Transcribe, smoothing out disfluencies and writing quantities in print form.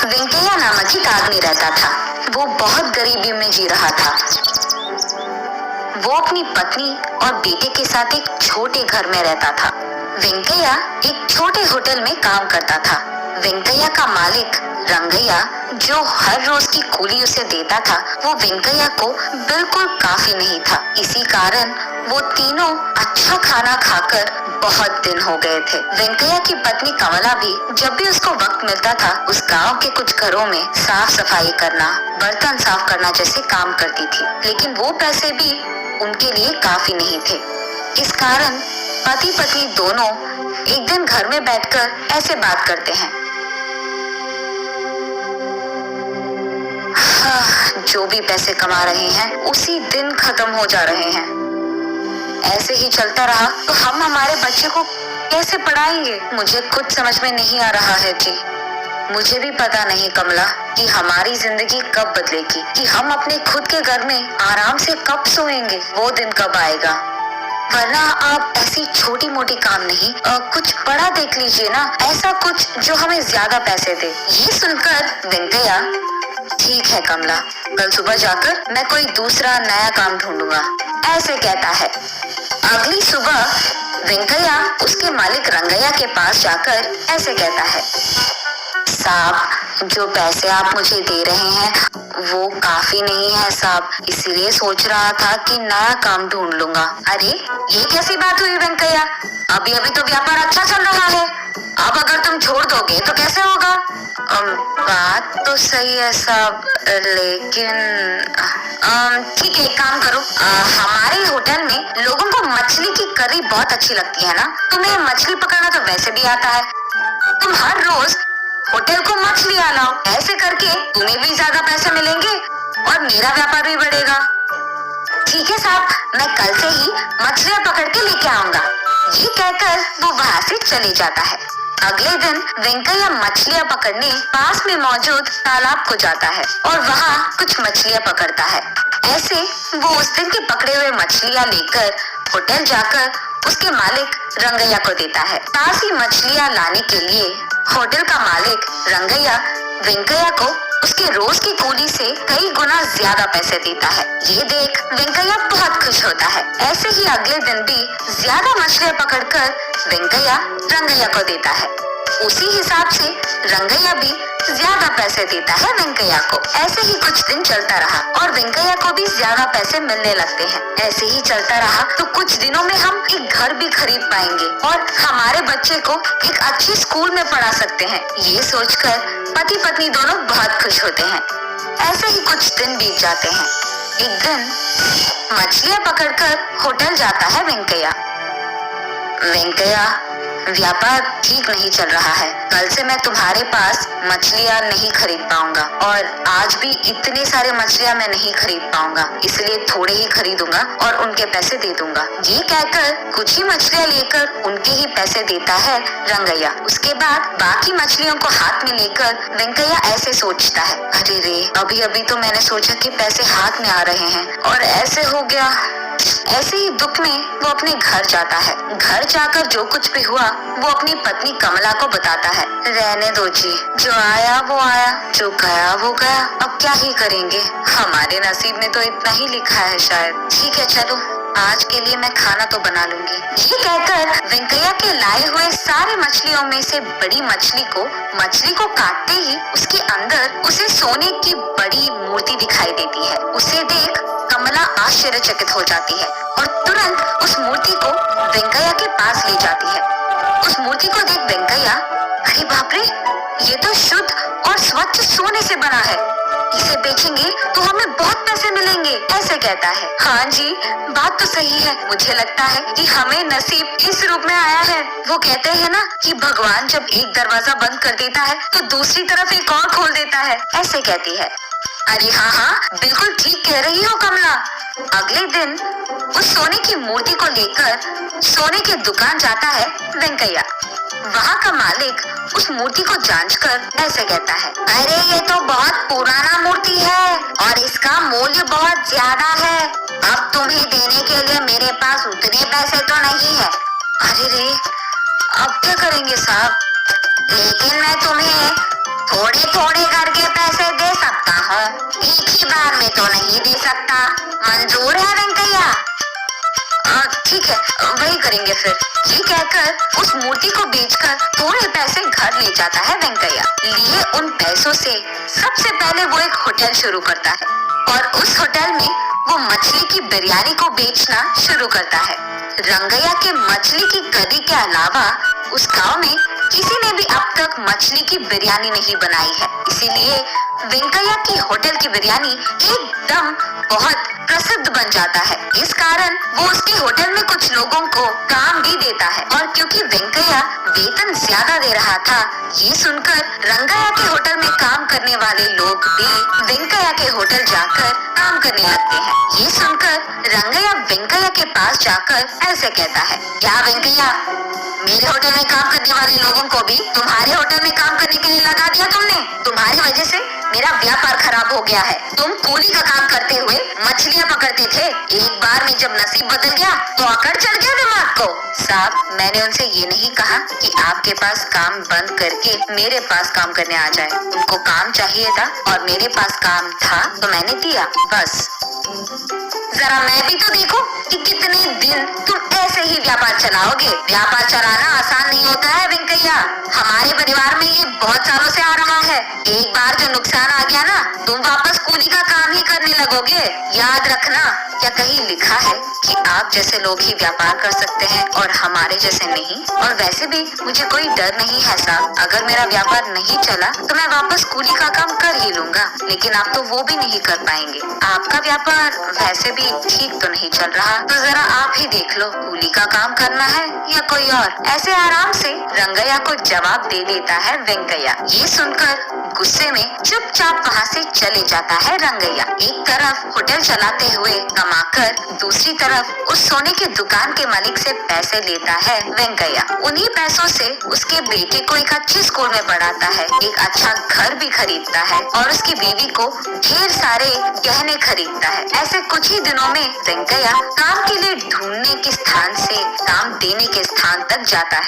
वेंकैया नामक एक आदमी रहता था। वो बहुत गरीबी में जी रहा था। वो अपनी पत्नी और बेटे के साथ एक छोटे घर में रहता था। वेंकैया एक छोटे होटल में काम करता था। वेंकैया का मालिक रंगैया, जो हर रोज की कुली उसे देता था, वो वेंकैया को बिल्कुल काफी नहीं था। इसी कारण वो तीनों अच्छा खाना खाकर बहुत दिन हो गए थे। वेंकैया की पत्नी कमला भी जब भी उसको वक्त मिलता था, उस गांव के कुछ घरों में साफ सफाई करना, बर्तन साफ करना जैसे काम करती थी। लेकिन वो पैसे भी उनके लिए काफी नहीं थे। इस कारण पति पत्नी दोनों एक दिन घर में बैठकर ऐसे बात करते हैं, जो भी पैसे कमा रहे हैं उसी दिन खत्म हो जा रहे हैं। ऐसे ही चलता रहा तो हम हमारे बच्चे को कैसे पढ़ाएंगे? मुझे कुछ समझ में नहीं आ रहा है जी। मुझे भी पता नहीं कमला कि हमारी जिंदगी कब बदलेगी, कि हम अपने खुद के घर में आराम से कब सोएंगे। वो दिन कब आएगा? वरना आप ऐसी छोटी मोटी काम नहीं, कुछ बड़ा देख लीजिए ना, ऐसा कुछ जो हमें ज्यादा पैसे दे। ये सुनकर वेंकैया, ठीक है कमला, कल सुबह जाकर मैं कोई दूसरा नया काम ढूंढूंगा, ऐसे कहता है। अगली सुबह वेंकैया उसके मालिक रंगैया के पास जाकर ऐसे कहता है, साहब, जो पैसे आप मुझे दे रहे हैं वो काफी नहीं है साहब, इसलिए सोच रहा था कि नया काम ढूंढ लूंगा। अरे ये कैसी बात हुई वेंकैया? अभी अभी तो व्यापार अच्छा चल रहा है, अब अगर तुम छोड़ दोगे तो कैसे होगा? बात तो सही है साहब, लेकिन ठीक है, एक काम करो, हमारे होटल में लोगों को मछली की करी बहुत अच्छी लगती है ना, तुम्हें मछली पकड़ना तो वैसे भी आता है, तुम हर रोज होटल को मछली लाओ। ऐसे करके तुम्हें भी ज्यादा पैसे मिलेंगे और मेरा व्यापार भी बढ़ेगा। ठीक है साहब, मैं कल से ही मछलियाँ पकड़ के लेके आऊंगा। ये कहकर वो वहाँ से चले जाता है। अगले दिन वेंकैया मछलियाँ पकड़ने पास में मौजूद तालाब को जाता है और वहाँ कुछ मछलियाँ पकड़ता है। ऐसे वो उस दिन की पकड़े हुए मछलियाँ लेकर होटल जाकर उसके मालिक रंगैया को देता है। ताज़ी मछलियाँ लाने के लिए होटल का मालिक रंगैया वेंकैया को उसके रोज की कूली से कई गुना ज्यादा पैसे देता है। ये देख वेंकैया बहुत खुश होता है। ऐसे ही अगले दिन भी ज्यादा मछलियाँ पकड़कर वेंकैया रंगैया को देता है। उसी हिसाब से रंगैया भी ज्यादा पैसे देता है वेंकैया को। ऐसे ही कुछ दिन चलता रहा और वेंकैया को भी ज्यादा पैसे मिलने लगते हैं। ऐसे ही चलता रहा तो कुछ दिनों में हम एक घर भी खरीद पाएंगे और हमारे बच्चे को एक अच्छे स्कूल में पढ़ा सकते हैं। ये सोचकर पति पत्नी दोनों बहुत खुश होते हैं। ऐसे ही कुछ दिन बीत जाते हैं। एक दिन मछलियाँ पकड़कर होटल जाता है वेंकैया। वेंकैया, व्यापार ठीक नहीं चल रहा है, कल से मैं तुम्हारे पास मछलियाँ नहीं खरीद पाऊंगा और आज भी इतने सारे मछलियाँ मैं नहीं खरीद पाऊंगा, इसलिए थोड़े ही खरीदूंगा और उनके पैसे दे दूंगा। ये कहकर कुछ ही मछलियाँ लेकर उनके ही पैसे देता है रंगैया। उसके बाद बाकी मछलियों को हाथ में लेकर वेंकैया ऐसे सोचता है, अरे रे, अभी अभी तो मैंने सोचा कि पैसे हाथ में आ रहे हैं और ऐसे हो गया। ऐसे ही दुख में वो अपने घर जाता है। घर जाकर जो कुछ भी हुआ वो अपनी पत्नी कमला को बताता है। रहने दो जी, जो आया वो आया, जो गया वो गया, अब क्या ही करेंगे, हमारे नसीब में तो इतना ही लिखा है शायद। ठीक है, चलो आज के लिए मैं खाना तो बना लूंगी। ये कहकर वेंकैया के लाए हुए सारे मछलियों में से बड़ी मछली को काटते ही उसके अंदर उसे सोने की बड़ी मूर्ति दिखाई देती है। उसे देख कमला आश्चर्यचकित हो जाती है और तुरंत उस मूर्ति को वेंकैया के पास ले जाती है। उस मूर्ति को देख वेंकैया, अरे बाप रे, ये तो शुद्ध और स्वच्छ सोने से बना है, इसे बेचेंगे तो हमें बहुत पैसे मिलेंगे, ऐसे कहता है। हाँ जी, बात तो सही है, मुझे लगता है कि हमें नसीब इस रूप में आया है। वो कहते हैं ना कि भगवान जब एक दरवाजा बंद कर देता है तो दूसरी तरफ एक और खोल देता है, ऐसे कहती है। अरे हाँ हाँ, बिल्कुल ठीक कह रही हो कमला। अगले दिन उस सोने की मूर्ति को लेकर सोने की दुकान जाता है वेंकैया। वहाँ का मालिक उस मूर्ति को जांचकर ऐसे कहता है, अरे ये तो बहुत पुराना मूर्ति है और इसका मूल्य बहुत ज्यादा है, अब तुम्हें देने के लिए मेरे पास उतने पैसे तो नहीं है। अरे रे, अब क्या करेंगे साहब? लेकिन मैं तुम्हें थोड़े थोड़े करके पैसे दे सकता हूँ, एक ही बार में तो नहीं दे सकता। मंजूर है वेंकैया? ठीक है, वही करेंगे फिर। ये कहकर उस मूर्ति को बेचकर थोड़े पैसे घर ले जाता है वेंकैया। लिए उन पैसों से सबसे पहले वो एक होटल शुरू करता है और उस होटल में वो मछली की बिरयानी को बेचना शुरू करता है। रंगैया के मछली की करी के अलावा उस गांव में किसी ने भी अब तक मछली की बिरयानी नहीं बनाई है, इसीलिए वेंकैया की होटल की बिरयानी एकदम बहुत प्रसिद्ध बन जाता है। इस कारण वो उसके होटल में कुछ लोगों को काम भी देता है और क्योंकि वेंकैया वेतन ज्यादा दे रहा था, ये सुनकर रंगैया के होटल में काम करने वाले लोग भी वेंकैया के होटल जाकर काम करने लगते हैं। ये सुनकर रंगैया वेंकैया के पास जाकर ऐसे कहता है, क्या वेंकैया, मेरे होटल में काम करने वाले लोगों को भी तुम्हारे होटल में काम करने के लिए लगा दिया तुमने? तुम्हारी वजह से मेरा व्यापार खराब हो गया है। तुम कूली का काम करते हुए मछलियाँ पकड़ते थे, एक बार में जब नसीब बदल गया तो अकड़ चढ़ गया दिमाग को। साहब, मैंने उनसे ये नहीं कहा कि आपके पास काम बंद करके मेरे पास काम करने आ जाए। उनको काम चाहिए था और मेरे पास काम था तो मैंने दिया, बस। जरा मैं भी तो देखो कि कितने दिन तुम ऐसे ही व्यापार चलाओगे। व्यापार चलाना आसान नहीं होता है वेंकैया, हमारे परिवार में ये बहुत सालों से आ रहा है। एक बार जो नुकसान आ गया ना, तुम वापस कूली का काम ही करने लगोगे। याद रखना, क्या कहीं लिखा है कि आप जैसे लोग ही व्यापार कर सकते हैं और हमारे जैसे नहीं? और वैसे भी मुझे कोई डर नहीं है साहब, अगर मेरा व्यापार नहीं चला तो मैं वापस कूली का काम कर ही लूंगा, लेकिन आप तो वो भी नहीं कर पाएंगे। आपका व्यापार वैसे भी ठीक तो नहीं चल रहा, तो जरा आप ही देख लो, कूली का काम करना है या कोई और। ऐसे आराम से रंगैया को जवाब दे देता है वेंकैया। ये सुनकर गुस्से में चुपचाप वहाँ से चले जाता है रंगैया। एक तरफ होटल चलाते हुए कमाकर, दूसरी तरफ उस सोने की दुकान के मालिक से पैसे लेता है वेंकैया। उन्हीं पैसों से उसके बेटे को एक अच्छे स्कूल में पढ़ाता है, एक अच्छा घर भी खरीदता है और उसकी बीवी को ढेर सारे गहने खरीदता है। ऐसे कुछ ही दिनों में वेंकैया काम के लिए ढूंढने के स्थान से काम देने के स्थान तक जाता है।